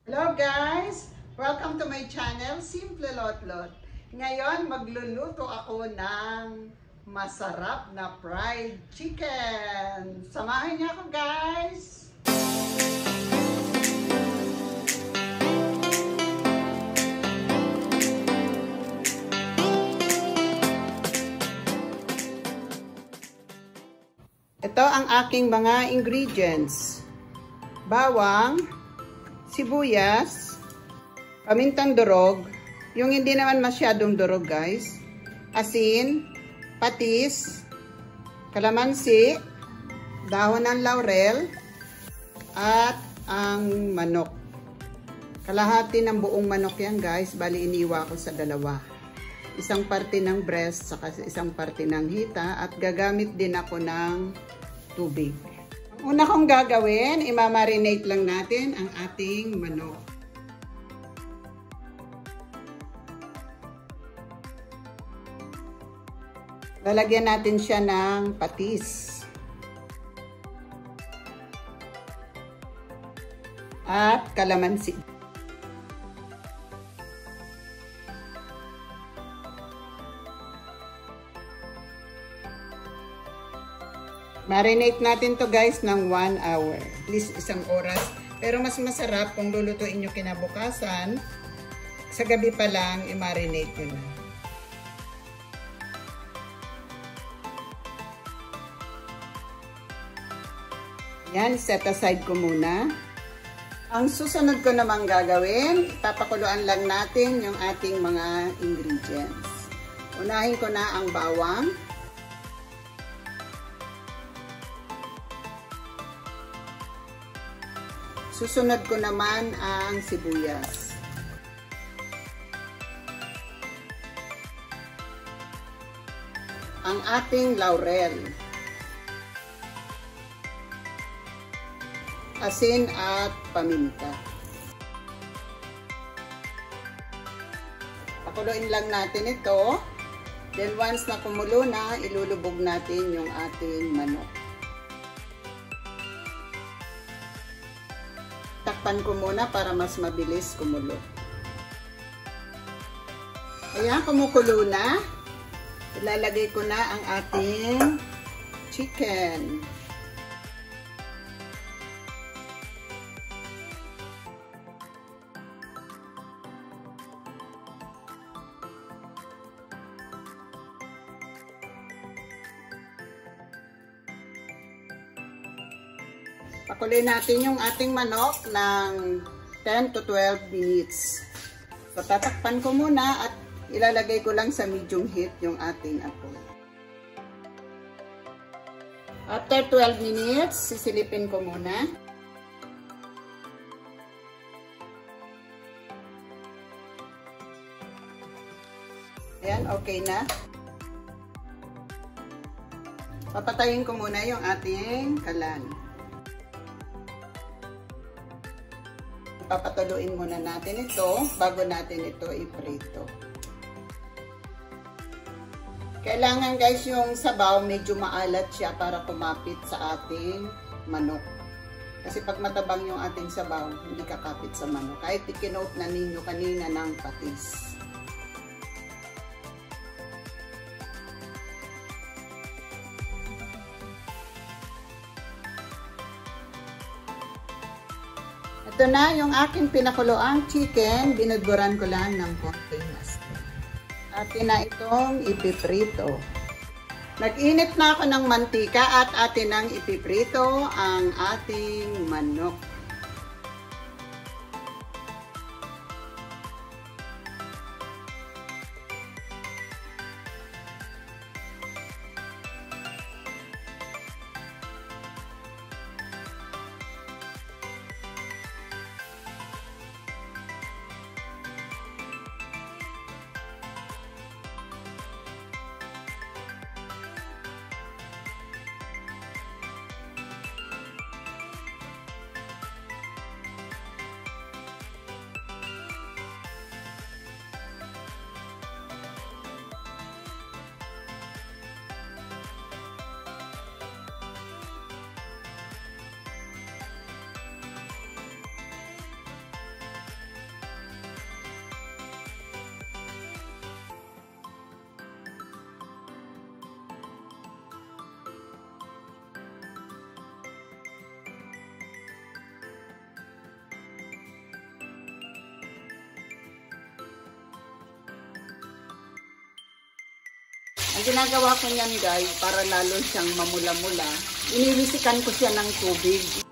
Hello guys! Welcome to my channel, Simple Lotlot. Ngayon, magluluto ako ng masarap na fried chicken. Samahan niyo ako guys! Ito ang aking mga ingredients. Bawang, sibuyas, pamintang durog, yung hindi naman masyadong durog guys, asin, patis, kalamansi, dahon ng laurel, at ang manok. Kalahati ng buong manok yan guys, bali iniwa ko sa dalawa. Isang parte ng breast, saka isang parte ng hita, at gagamit din ako ng tubig. Una kong gagawin, imamarinate lang natin ang ating manok. Lalagyan natin siya ng patis. At kalamansi. Marinate natin to guys ng 1 hour. At least isang oras. Pero mas masarap kung lulutuin nyo kinabukasan. Sa gabi pa lang, i-marinate nyo na. Yan, set aside ko muna. Ang susunod ko namang gagawin, papakuluan lang natin yung ating mga ingredients. Unahin ko na ang bawang. Susunod ko naman ang sibuyas. Ang ating laurel. Asin at paminta. Pakuluin lang natin ito. Then once na kumulo na, ilulubog natin yung ating manok. Takpan ko muna para mas mabilis kumulo. Ayan, kumukulo na. Ilalagay ko na ang ating chicken. Pakuloy natin yung ating manok ng 10 to 12 minutes. So, tatakpan ko muna at ilalagay ko lang sa medium heat yung ating apoy. After 12 minutes, sisilipin ko muna. Ayan, okay na. Papatayin ko muna yung ating kalan. Papatuloyin muna natin ito bago natin ito iprito. Kailangan guys yung sabaw medyo maalat siya para kumapit sa ating manok. Kasi pag matabang yung ating sabaw, hindi kakapit sa manok. Kahit ikinote na ninyo kanina ng patis. Ito na yung aking pinakuloang chicken. Binudburan ko lang ng konting asin. Atin na itong ipiprito. Nag-init na ako ng mantika at atin nang ipiprito ang ating manok. Ang ginagawa ko niyan guys, para lalo siyang mamula-mula, iniwisikan ko siya ng tubig.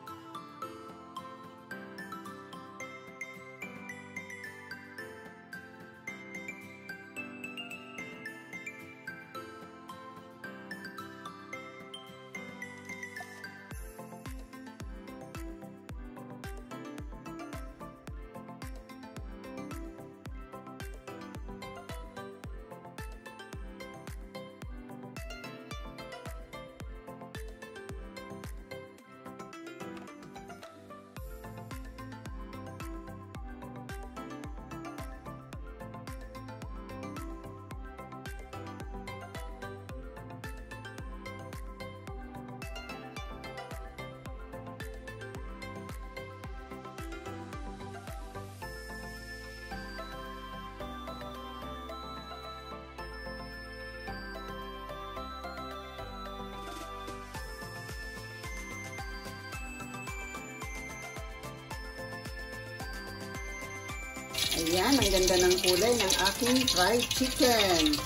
Ayan, ang ganda ng kulay ng aking fried chicken.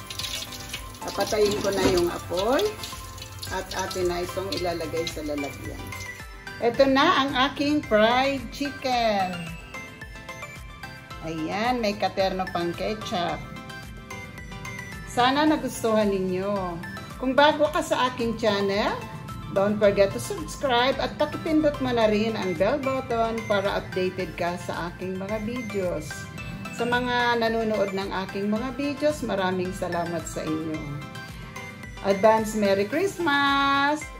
Papatayin ko na yung apoy at atin na itong ilalagay sa lalagyan. Ito na ang aking fried chicken. Ayan, may katerno pang ketchup. Sana nagustuhan ninyo. Kung bago ka sa aking channel, don't forget to subscribe at pakipindot mo na rin ang bell button para updated ka sa aking mga videos. Sa mga nanonood ng aking mga videos, maraming salamat sa inyo. Advance Merry Christmas!